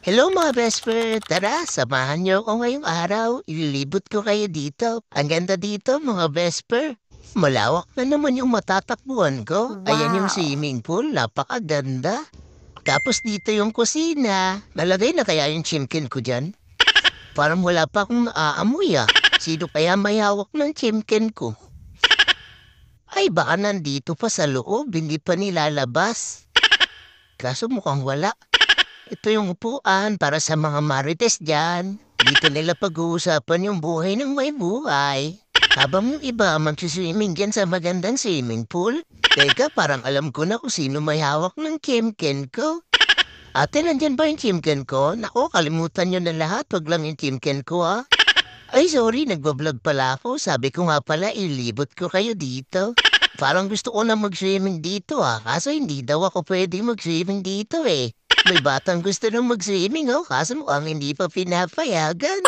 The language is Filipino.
Hello mga bestfriend! Tara, samahan niyo ako ngayong araw. Ililibot ko kayo dito. Ang ganda dito mga bestfriend. Malawak na naman yung matatakbuhan ko. Ayan yung Wow! swimming pool, napakaganda. Tapos dito yung kusina. Nalagay na kaya yung chimkin ko dyan? Parang wala pa akong naaamoy ah. Sino kaya may hawak ng chimkin ko? Ay baka nandito pa sa loob, hindi pa nilalabas. Kaso mukhang wala. Ito yung upuan para sa mga marites dyan. Dito nila pag-uusapan yung buhay ng may buhay. Habang yung iba magsiswimming dyan sa magandang swimming pool. Teka, parang alam ko na kung sino may hawak ng chimken ko. Ate, nandyan ba yung chimken ko? Nako, kalimutan nyo na lahat. Wag lang yung chimken ko, ha? Ay, sorry, nagbablog pala ako. Sabi ko nga pala, ilibot ko kayo dito. Parang gusto ko na mag-swimming dito, ha? Kaso hindi daw ako pwede mag-swimming dito, eh. May batang gusto nang mag-swimming, oh. Kaso mukhang hindi pa pinapayagan.